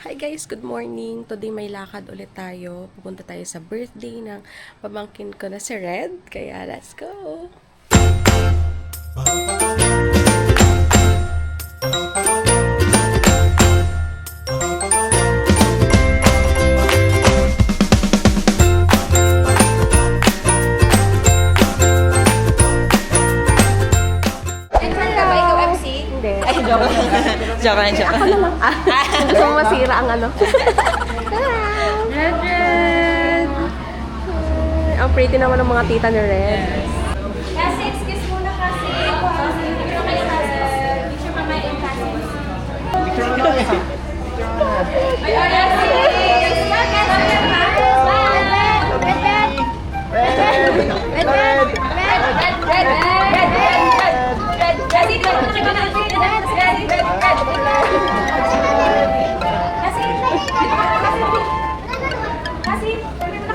Hi guys, good morning. Today may lakad ulit tayo. Pupunta tayo sa birthday ng pamangkin ko na si Red. Kaya let's go! Joke lang, joke. Ako na lang. Gusto mo masira ang ano. Red! Ang pretty naman ng mga tita ni Red. Kasi, excuse muna kasi. Picture kayo kasi. Picture pa may kasi.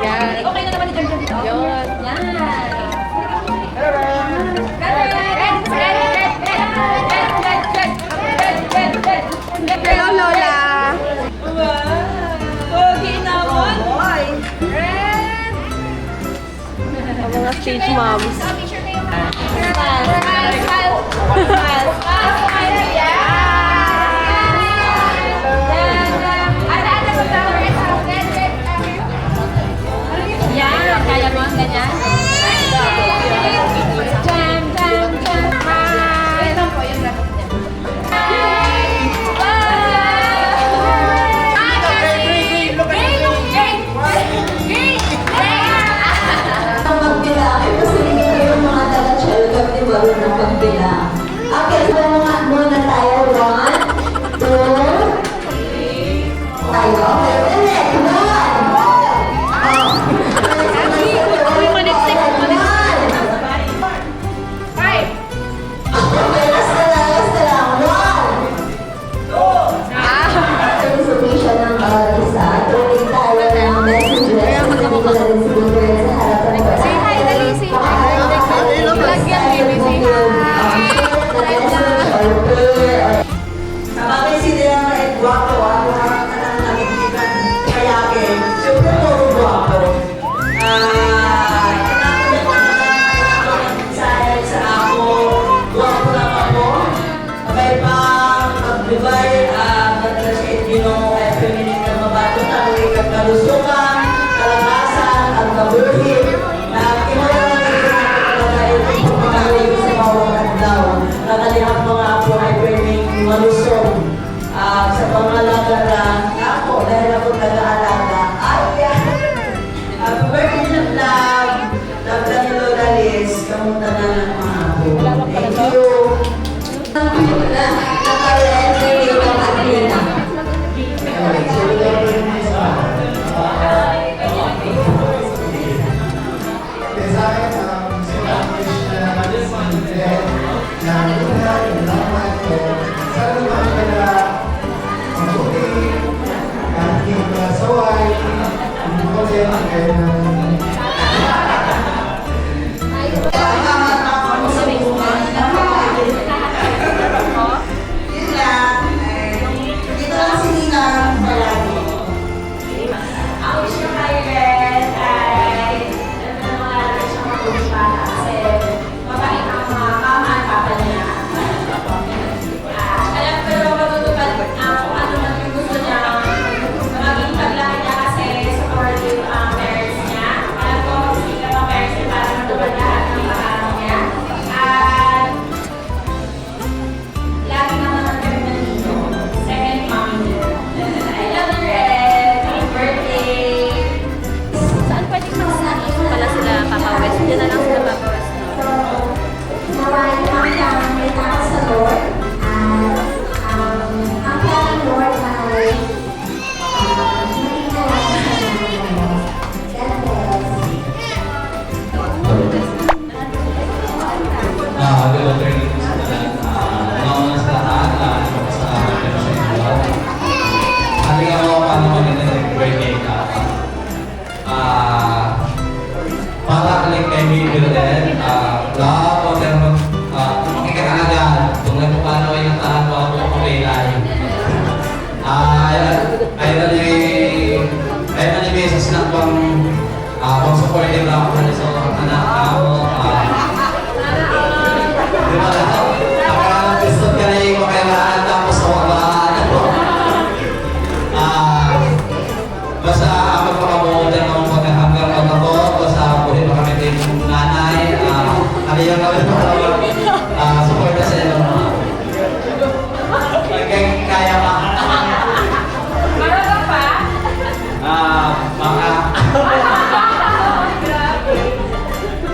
Ay, okay na naman dito. Yun. Hello, Lola! Ang mga stage moms. Kaya mo ang ganyan? Jam, jam, jam. Hi! Ito po yung ragot niya. Magbilang. Kasi hindi yung mga taga-chel pag di marunong ng pagbilang. Okay, so muna tayo. 1, 2, 3. Tayo. Ulit. 啊。ay beses na pang support din ako sa anak ako. Di ba na? Parang gusto ka na yung kailangan tapos ako basta magpakabutan ng pagkahanggang ako, basta buhin pa kami din nanay, aliyan kami support na sa inyo. Kaya pa. Marunong pa? Mga...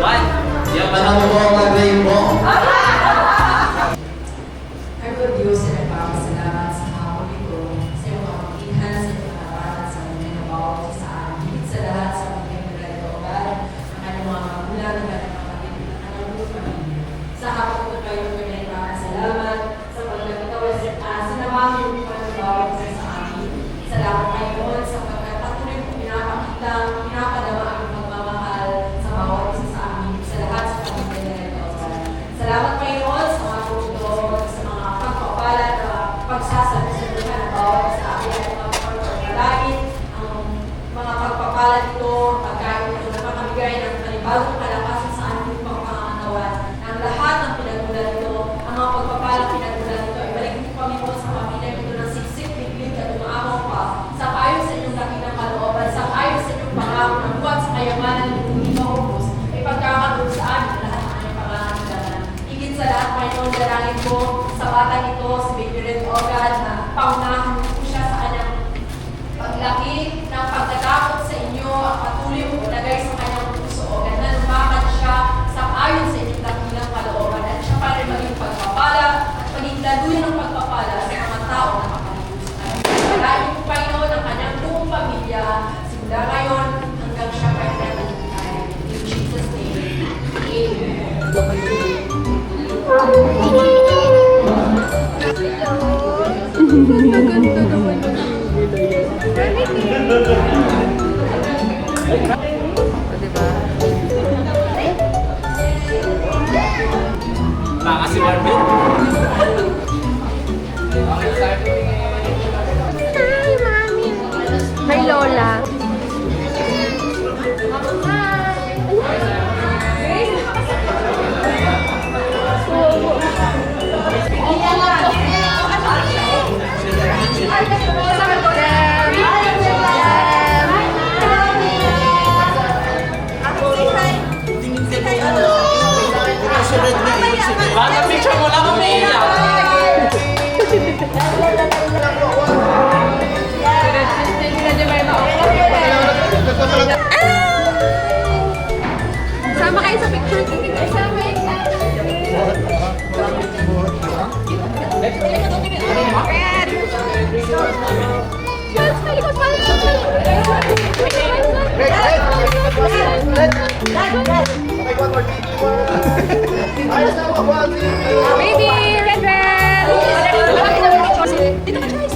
What? Yung panahon mo ang rainbow. Our good Diyos, nagpapasalamat sa hapon ito, sa iyong kapagitan, sa iyong katawan, sa mga nabawat sa amin, sa lahat sa mga pinagdalogan, ang kanyang mga magulang, ang kanyang kapatid, ang kanyang buong pamilya. Sa hapon ito kayo nagpapasalamat sa pagkakatawa sinamahan yung panagawag sa amin. Salamat kayo sa pagkakatuloy kong pinapakita, pinapadama ang pagmamahal sa bawat isa sa amin, sa lahat sa pagkakatawa. Salamat kayo sa mga tutulong, sa mga pagpapala na pagsasabi sa mga ng bawat sa amin at mga pagpapalain, ang mga pagpapala nito, pagkain ito na makamigay ng panibagong kalakasan sa aming pagkakatawa. Ang lahat ng pinagmulan nito, ang mga pagpapala pinagmulan nito, ibalik niyo kami po sa pamilya nito ng siksik, biglig at umaamaw pa, sa ayon sa inyong dakilang kalooban, sa ayon sa inyong pangako ng buwan sa kayamanan ng hindi maubos, ay pagkakaroon sa amin lahat ng inyong pangangailangan. Higit sa lahat, Panginoon, dalangin ko sa bata nito, si Baby Red Ogad, na paunahan niyo po siya sa kanyang paglaki ng pagkatakot sa inyo, ang patuloy mo ilagay sa kanyang puso, Ogad, na lumakad siya sa ayon sa inyong dakilang kalooban, at siya pa rin maging pagpapala at maging laluyan ng pagpapala sa mga tao na makalimutan sa kanya. Pagpalain niyo po, Panginoon, ang kanyang buong pamilya, simula ngayon hanggang siya pa rin ay in Jesus' name. Amen. Baka si Marvin. Hi, Lola. Baka picture mo lang kami Sama kayo sa picture. Baby, red red. Dito ka guys.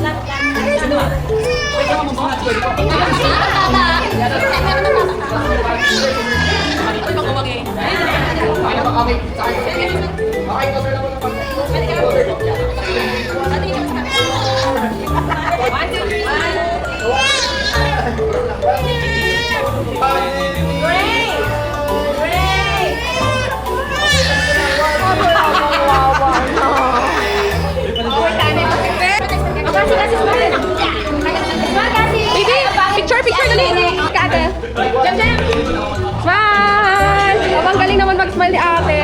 Picture dali. Ate. Smile! Ang galing naman mag-smile ni ate.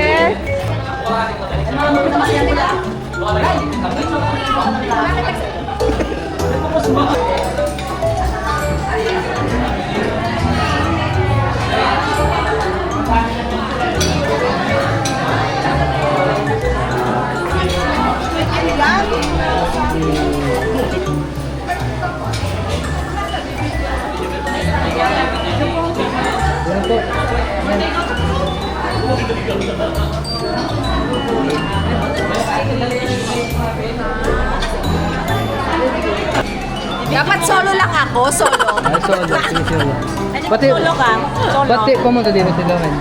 Dapat solo lang ako, solo. Ay, solo. Sige, solo. Pati, Solo ka. Solo. pati pumunta din si Loren.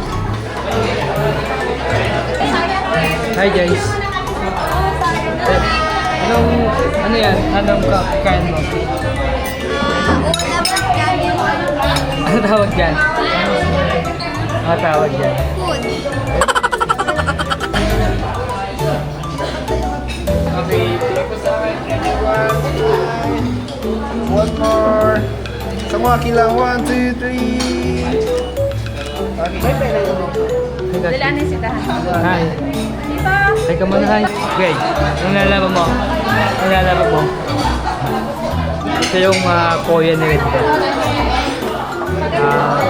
Hi guys. Ano yan? Anong kain mo? tawag dyan? Ano tawag dyan? Okay, tingin po sa akin. 3, 2, 1. One more. Semua kilang. 1, 2, 3. Okay. Dalanan si Tahan. Hi. Dito. Hi ka muna, hi. Okay. Anong lalaban mo? Anong lalaban mo? Ito yung Koya ni Red Dead.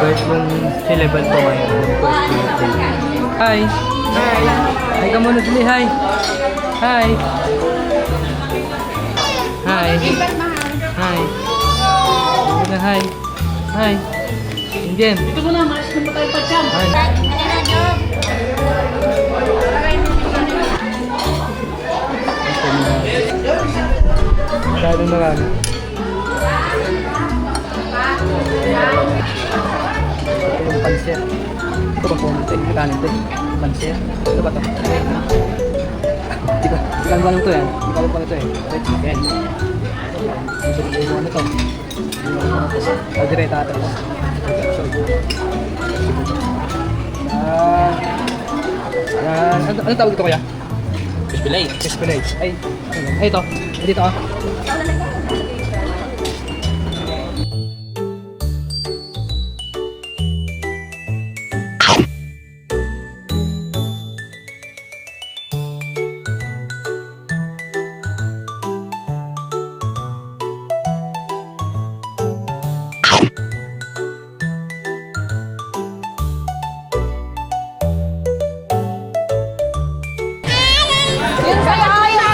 Birth yung si level 2 ngayon. Hi. Hi. Hi ka muna, Dili. Hi. Hi. Hi. Hi. Muna, hi. Hi. Indian. Dito mo na, mas na tayo pa dyan. Hi. Masyadong marami. Ito yung pansit. Ito ba pumunta? Ito kanin ito. Pansit. Ito ba ito? Di ba? Ikan ba lang ito yan? Ikan ba ito eh? Wait, yan. Ito yung ano ito. O direta ito. Ano tawag ito kaya? Display. Display. Ay, ito. Dito ah.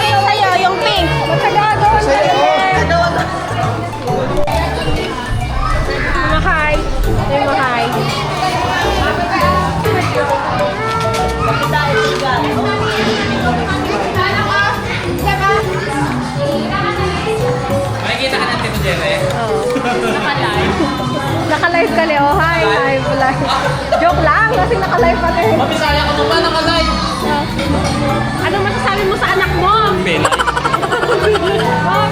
Yung sa'yo, yung pink. Matagal doon. Mahay. Yung mahay. Makikita ka ng Tito Jere. Naka-live ka, Leo. Hi, live. Joke lang, kasi naka-live ka rin. Mabisaya ka mo ba nakalive? Anong masasabi mo sa anak mo? Pena.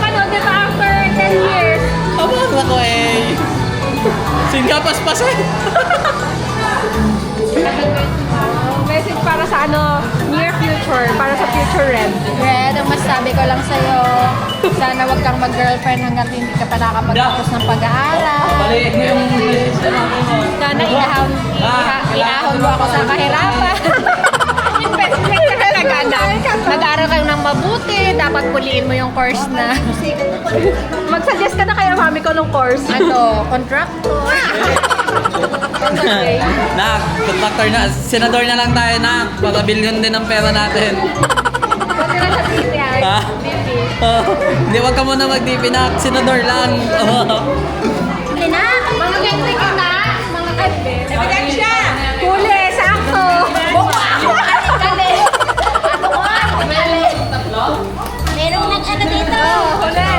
Ano, di ba after 10 years? Aba, ako eh. Singkapas eh. Message para sa near future, para sa future Red. Red, ang masasabi ko lang sa'yo, sana wag kang mag-girlfriend hanggang hindi ka pa nakapagtapos ng pag-aaral. Baliin mo yung message na natin mo. Sana inahon mo ako sa kahirapan. Talaga na. Nag-aaral kayo ng mabuti, dapat puliin mo yung course na. Mag-suggest ka na kaya mami ko ng course. Contractor. Nak, contractor na. Senador na lang tayo, nak. Para billion din ang pera natin. Pati na sa TV, Ha? Hindi, wag ka muna mag-DP, nak. Senador lang. Mga ganyan ka na. Mga ebidensya. Huli, sakto. Merong nag-ano dito. Huli.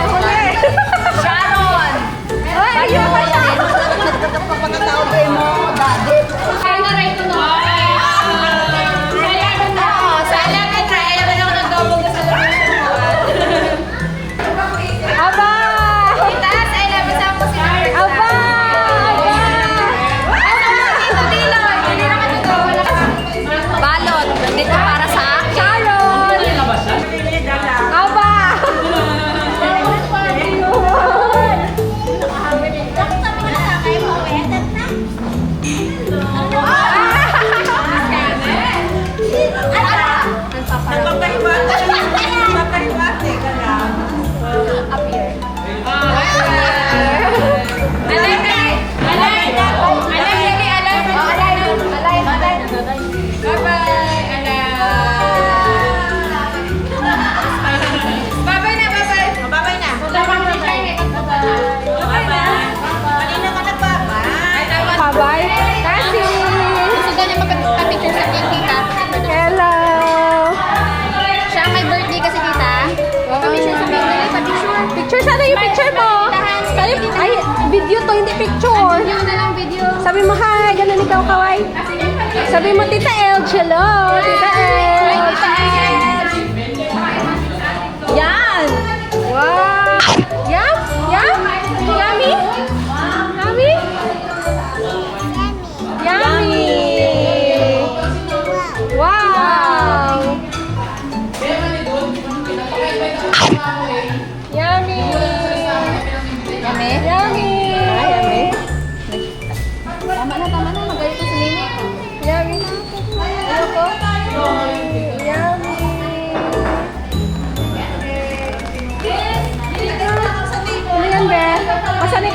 Sharon. Ay, ayun pa siya. Kaya na rin ito, no? Sana ka na. Ayaw na ako nag-double ka sa Aba! Itaas, I love you sa ako si Mark. Aba! Balot, dito para sa akin. Sharon! Aba! Bye-bye. Kasi. Gusto ka niya magpa-picture sa cake, tita? Hello. Siya may birthday kasi, tita. Pa-picture sa cake, pa-picture. Picture, sana yung picture mo. Ay, video to, hindi picture. Video na lang, video. Sabi mo, hi, ganun ikaw, kaway. Sabi mo, Tita Elge, hello. Tita Elge. Yan. Wow. Yum? Yum? Yummy? Yummy?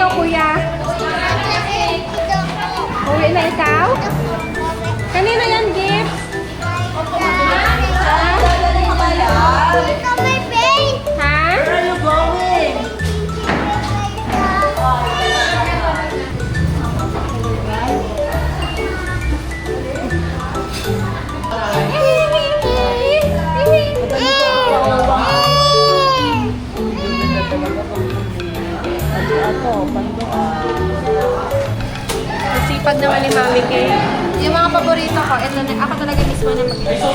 ikaw, kuya? Uwi na ikaw? Kanina yan, gift? Ha? Sipag naman ni Mami Kay. Yung mga paborito ko, ito na, ako talaga mismo na mag-gusto.